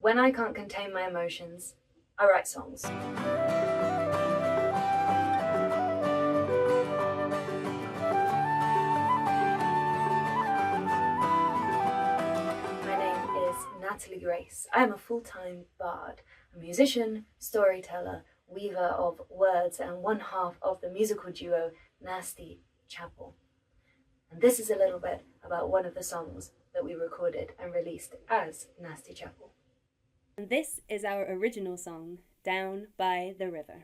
When I can't contain my emotions, I write songs. My name is NatalieGrace. I am a full-time bard, a musician, storyteller, weaver of words, and one half of the musical duo Nastee Chapel. And this is a little bit about one of the songs that we recorded and released as Nastee Chapel. And this is our original song, Down by the River.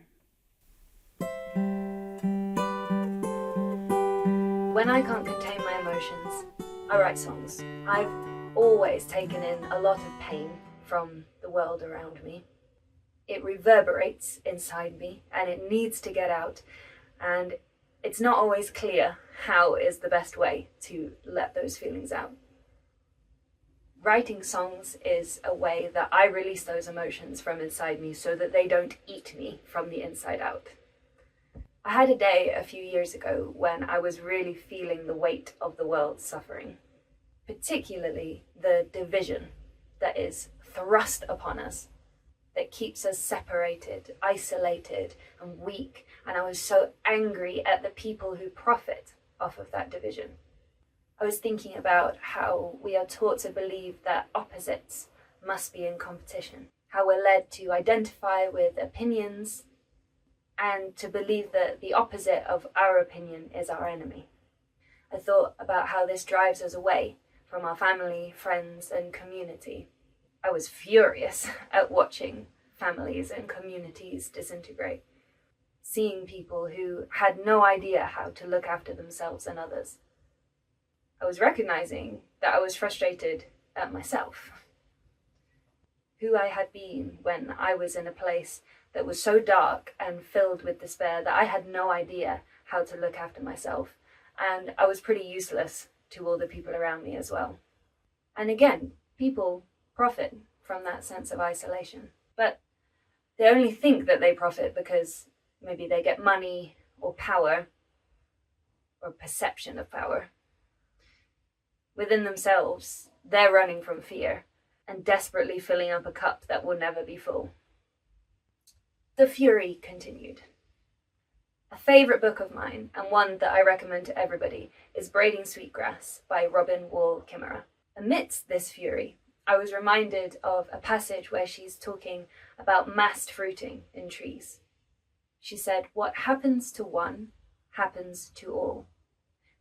When I can't contain my emotions, I write songs. I've always taken in a lot of pain from the world around me. It reverberates inside me and it needs to get out, and it's not always clear how is the best way to let those feelings out. Writing songs is a way that I release those emotions from inside me so that they don't eat me from the inside out. I had a day a few years ago when I was really feeling the weight of the world's suffering, particularly the division that is thrust upon us, that keeps us separated, isolated, and weak, and I was so angry at the people who profit off of that division. I was thinking about how we are taught to believe that opposites must be in competition, how we're led to identify with opinions and to believe that the opposite of our opinion is our enemy. I thought about how this drives us away from our family, friends, and community. I was furious at watching families and communities disintegrate, seeing people who had no idea how to look after themselves and others. I was recognizing that I was frustrated at myself, who I had been when I was in a place that was so dark and filled with despair that I had no idea how to look after myself, and I was pretty useless to all the people around me as well. And again, people profit from that sense of isolation, but they only think that they profit because maybe they get money or power or perception of power. Within themselves, they're running from fear and desperately filling up a cup that will never be full. The fury continued. A favourite book of mine, and one that I recommend to everybody, is Braiding Sweetgrass by Robin Wall Kimmerer. Amidst this fury, I was reminded of a passage where she's talking about massed fruiting in trees. She said, "What happens to one happens to all.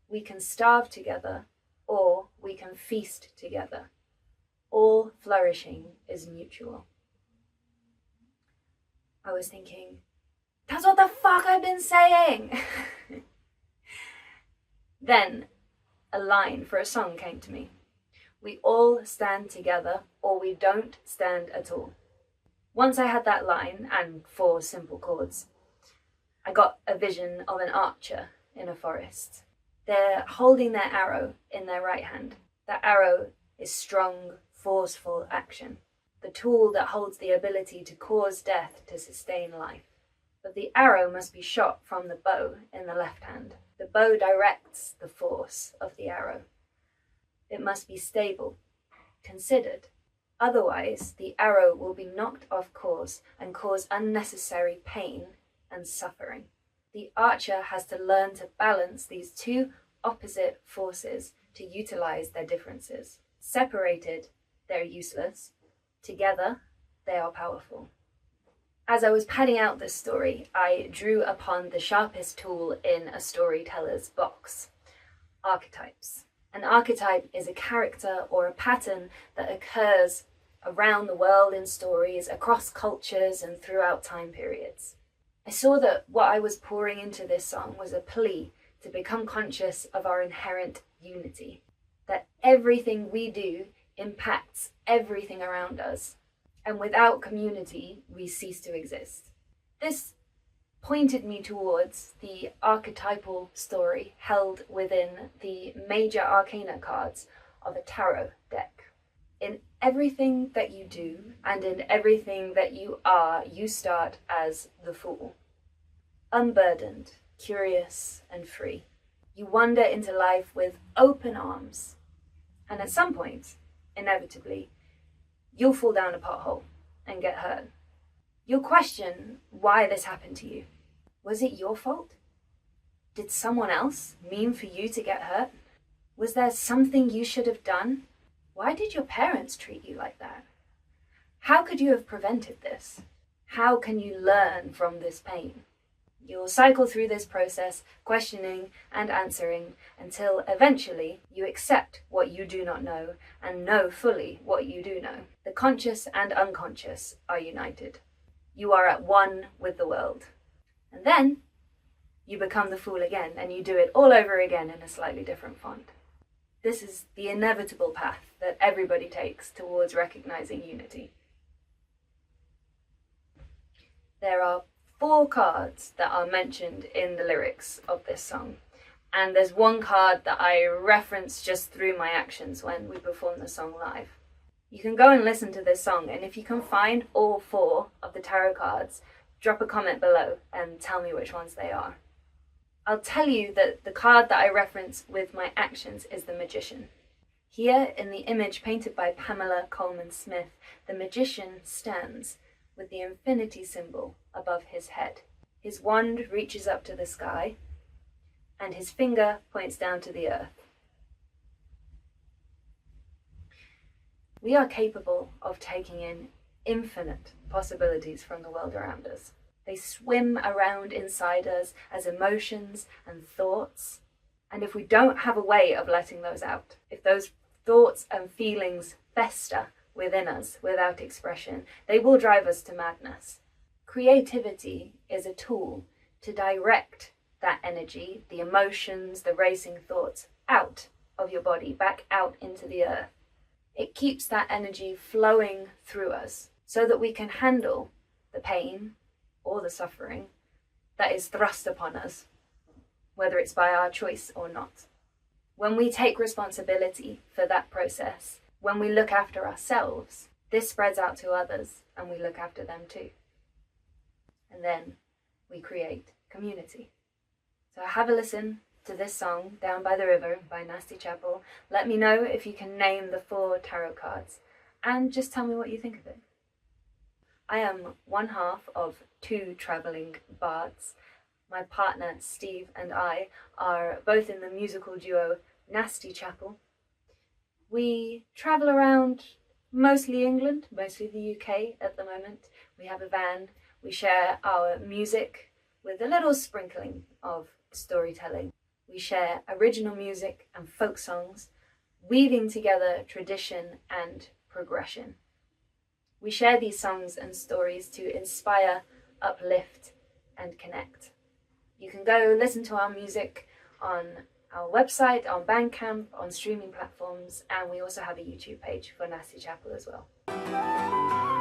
We can starve together, or we can feast together. All flourishing is mutual." I was thinking, that's what the fuck I've been saying! Then a line for a song came to me. We all stand together, or we don't stand at all. Once I had that line, and 4 simple chords, I got a vision of an archer in a forest. They're holding their arrow in their right hand. That arrow is strong, forceful action, the tool that holds the ability to cause death to sustain life. But the arrow must be shot from the bow in the left hand. The bow directs the force of the arrow. It must be stable, considered. Otherwise, the arrow will be knocked off course and cause unnecessary pain and suffering. The archer has to learn to balance these 2 opposite forces to utilize their differences. Separated, they're useless. Together, they are powerful. As I was padding out this story, I drew upon the sharpest tool in a storyteller's box: archetypes. An archetype is a character or a pattern that occurs around the world in stories, across cultures, and throughout time periods. I saw that what I was pouring into this song was a plea to become conscious of our inherent unity, that everything we do impacts everything around us, and without community, we cease to exist. This pointed me towards the archetypal story held within the major arcana cards of a tarot deck. In everything that you do and in everything that you are, you start as the Fool. Unburdened, curious, and free. You wander into life with open arms, and at some point, inevitably, you'll fall down a pothole and get hurt. You'll question why this happened to you. Was it your fault? Did someone else mean for you to get hurt? Was there something you should have done? Why did your parents treat you like that? How could you have prevented this? How can you learn from this pain? You'll cycle through this process, questioning and answering, until eventually you accept what you do not know and know fully what you do know. The conscious and unconscious are united. You are at one with the world. And then you become the fool again, and you do it all over again in a slightly different font. This is the inevitable path that everybody takes towards recognizing unity. There are 4 cards that are mentioned in the lyrics of this song, and there's one card that I reference just through my actions when we perform the song live. You can go and listen to this song, and if you can find all 4 of the tarot cards, drop a comment below and tell me which ones they are. I'll tell you that the card that I reference with my actions is the Magician. Here, in the image painted by Pamela Coleman Smith, the Magician stands with the infinity symbol above his head. His wand reaches up to the sky, and his finger points down to the earth. We are capable of taking in infinite possibilities from the world around us. They swim around inside us as emotions and thoughts. And if we don't have a way of letting those out, if those thoughts and feelings fester within us without expression, they will drive us to madness. Creativity is a tool to direct that energy, the emotions, the racing thoughts, out of your body, back out into the earth. It keeps that energy flowing through us so that we can handle the pain or the suffering that is thrust upon us, whether it's by our choice or not. When we take responsibility for that process, when we look after ourselves, this spreads out to others and we look after them too. And then we create community. So have a listen to this song, Down by the River by Nastee Chapel. Let me know if you can name the 4 tarot cards and just tell me what you think of it. I am one half of Two Travelling Bards. My partner Steve and I are both in the musical duo Nastee Chapel. We travel around mostly England, mostly the UK at the moment. We have a van. We share our music with a little sprinkling of storytelling. We share original music and folk songs, weaving together tradition and progression. We share these songs and stories to inspire, uplift, and connect. You can go listen to our music on our website, on Bandcamp, on streaming platforms, and we also have a YouTube page for Nastee Chapel as well.